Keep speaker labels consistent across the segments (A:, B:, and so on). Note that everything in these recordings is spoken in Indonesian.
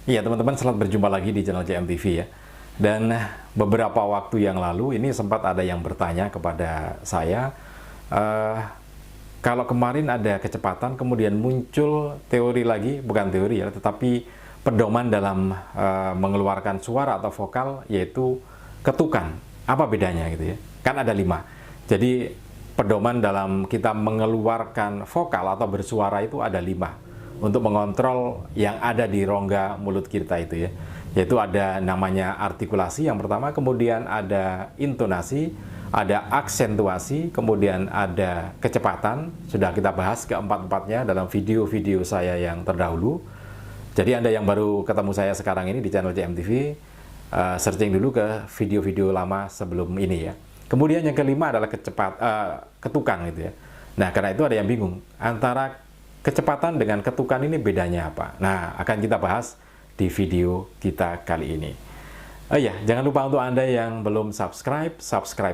A: Iya teman-teman, selamat berjumpa lagi di channel JMTV ya. Dan beberapa waktu yang lalu ini sempat ada yang bertanya kepada saya, kalau kemarin ada kecepatan kemudian muncul teori lagi, bukan teori ya, tetapi pedoman dalam mengeluarkan suara atau vokal, yaitu ketukan. Apa bedanya gitu ya? Kan ada 5. Jadi pedoman dalam kita mengeluarkan vokal atau bersuara itu ada 5. Untuk mengontrol yang ada di rongga mulut kita itu ya, yaitu ada namanya artikulasi yang pertama, kemudian ada intonasi, ada aksentuasi, kemudian ada kecepatan. Sudah kita bahas keempat-empatnya dalam video-video saya yang terdahulu. Jadi Anda yang baru ketemu saya sekarang ini di channel JMTV, searching dulu ke video-video lama sebelum ini ya. Kemudian yang kelima adalah ketukan gitu ya. Nah, karena itu ada yang bingung antara kecepatan dengan ketukan ini bedanya apa? Nah, akan kita bahas di video kita kali ini. Ya, jangan lupa untuk Anda yang belum subscribe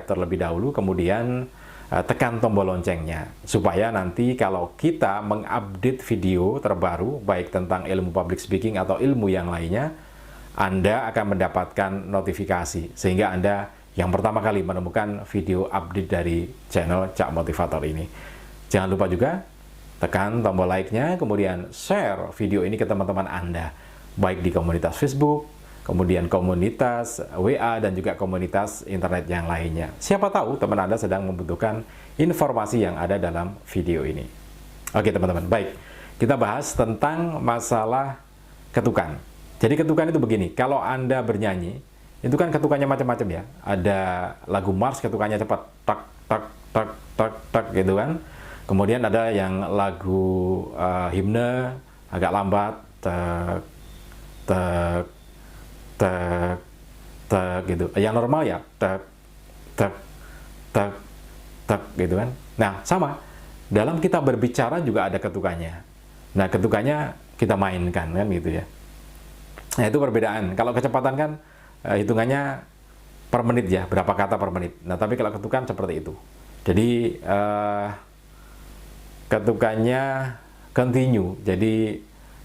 A: terlebih dahulu, kemudian tekan tombol loncengnya, supaya nanti kalau kita mengupdate video terbaru, baik tentang ilmu public speaking atau ilmu yang lainnya, Anda akan mendapatkan notifikasi, sehingga Anda yang pertama kali menemukan video update dari channel Cak Motivator ini. Jangan lupa juga tekan tombol like-nya, kemudian share video ini ke teman-teman Anda, baik di komunitas Facebook, kemudian komunitas WA, dan juga komunitas internet yang lainnya. Siapa tahu teman Anda sedang membutuhkan informasi yang ada dalam video ini. Oke teman-teman, baik. Kita bahas tentang masalah ketukan. Jadi ketukan itu begini, kalau Anda bernyanyi, itu kan ketukannya macam-macam ya. Ada lagu Mars ketukannya cepat, tak, tak, tak, tak, tak, gitu kan. Kemudian ada yang lagu himne agak lambat, tek, tek, tek, tek gitu. Yang normal ya, tek, tek, tek, tek gitu kan. Nah, sama. Dalam kita berbicara juga ada ketukannya. Nah, ketukannya kita mainkan kan gitu ya. Nah, itu perbedaan. Kalau kecepatan kan hitungannya per menit ya, berapa kata per menit. Nah, tapi kalau ketukan seperti itu. Jadi ketukannya continue, jadi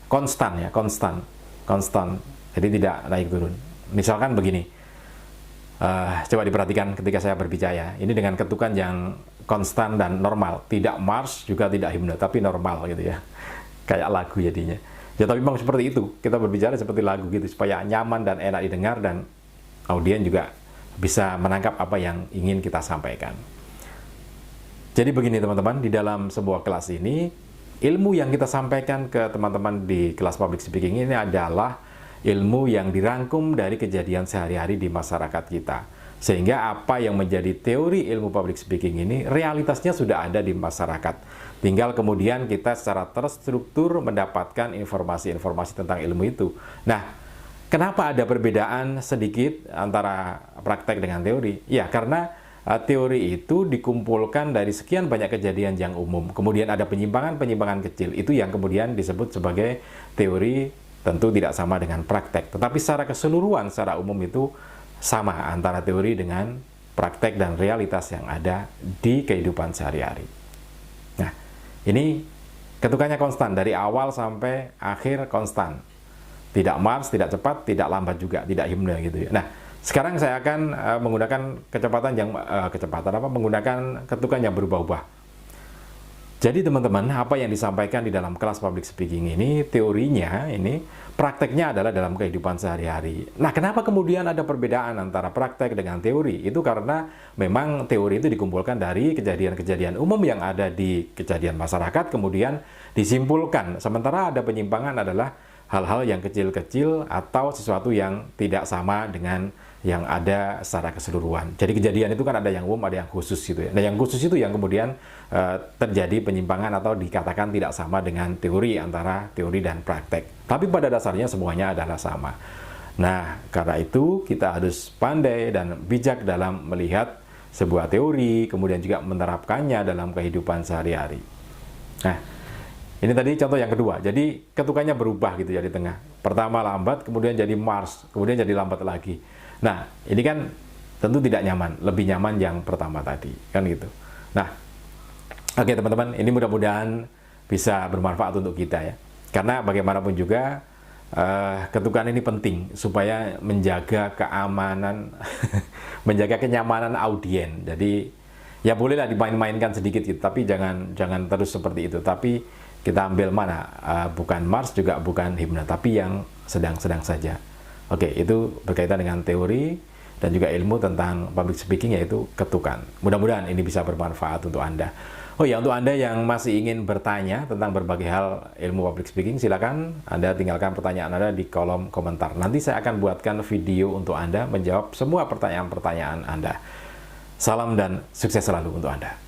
A: konstan ya, konstan, jadi tidak naik turun. Misalkan begini, coba diperhatikan ketika saya berbicara, ini dengan ketukan yang konstan dan normal, tidak Mars juga tidak himne, tapi normal gitu ya, kayak lagu jadinya. Ya tapi memang seperti itu, kita berbicara seperti lagu gitu, supaya nyaman dan enak didengar, dan audien juga bisa menangkap apa yang ingin kita sampaikan. Jadi begini teman-teman, di dalam sebuah kelas ini, ilmu yang kita sampaikan ke teman-teman di kelas public speaking ini adalah ilmu yang dirangkum dari kejadian sehari-hari di masyarakat kita. Sehingga apa yang menjadi teori ilmu public speaking ini, realitasnya sudah ada di masyarakat. Tinggal kemudian kita secara terstruktur mendapatkan informasi-informasi tentang ilmu itu. Nah, kenapa ada perbedaan sedikit antara praktek dengan teori? Ya, karena teori itu dikumpulkan dari sekian banyak kejadian yang umum. Kemudian ada penyimpangan-penyimpangan kecil. Itu yang kemudian disebut sebagai teori, tentu tidak sama dengan praktek. Tetapi secara keseluruhan, secara umum itu sama antara teori dengan praktek dan realitas yang ada di kehidupan sehari-hari. Nah, ini ketukannya konstan. Dari awal sampai akhir konstan. Tidak Mars, tidak cepat, tidak lambat juga, tidak himne gitu ya. Nah, sekarang saya akan menggunakan menggunakan ketukan yang berubah-ubah. Jadi teman-teman, apa yang disampaikan di dalam kelas public speaking ini, teorinya ini, prakteknya adalah dalam kehidupan sehari-hari. Nah, kenapa kemudian ada perbedaan antara praktek dengan teori? Itu karena memang teori itu dikumpulkan dari kejadian-kejadian umum yang ada di kejadian masyarakat, kemudian disimpulkan. Sementara ada penyimpangan adalah hal-hal yang kecil-kecil atau sesuatu yang tidak sama dengan yang ada secara keseluruhan. Jadi kejadian itu kan ada yang umum, ada yang khusus gitu ya. Nah, yang khusus itu yang kemudian terjadi penyimpangan atau dikatakan tidak sama dengan teori, antara teori dan praktek. Tapi pada dasarnya semuanya adalah sama. Nah, karena itu kita harus pandai dan bijak dalam melihat sebuah teori, kemudian juga menerapkannya dalam kehidupan sehari-hari. Nah, ini tadi contoh yang kedua. Jadi ketukannya berubah gitu ya di tengah. Pertama lambat, kemudian jadi Mars, kemudian jadi lambat lagi. Nah, ini kan tentu tidak nyaman, lebih nyaman yang pertama tadi, kan gitu. Nah, oke teman-teman, ini mudah-mudahan bisa bermanfaat untuk kita ya. Karena bagaimanapun juga ketukan ini penting supaya menjaga keamanan, menjaga kenyamanan audien. Jadi ya bolehlah dimain-mainkan sedikit gitu, tapi jangan terus seperti itu. Tapi kita ambil mana, bukan Mars juga bukan himna, tapi yang sedang-sedang saja. Oke, itu berkaitan dengan teori dan juga ilmu tentang public speaking, yaitu ketukan. Mudah-mudahan ini bisa bermanfaat untuk Anda. Oh ya, untuk Anda yang masih ingin bertanya tentang berbagai hal ilmu public speaking, silakan Anda tinggalkan pertanyaan Anda di kolom komentar. Nanti saya akan buatkan video untuk Anda menjawab semua pertanyaan-pertanyaan Anda. Salam dan sukses selalu untuk Anda.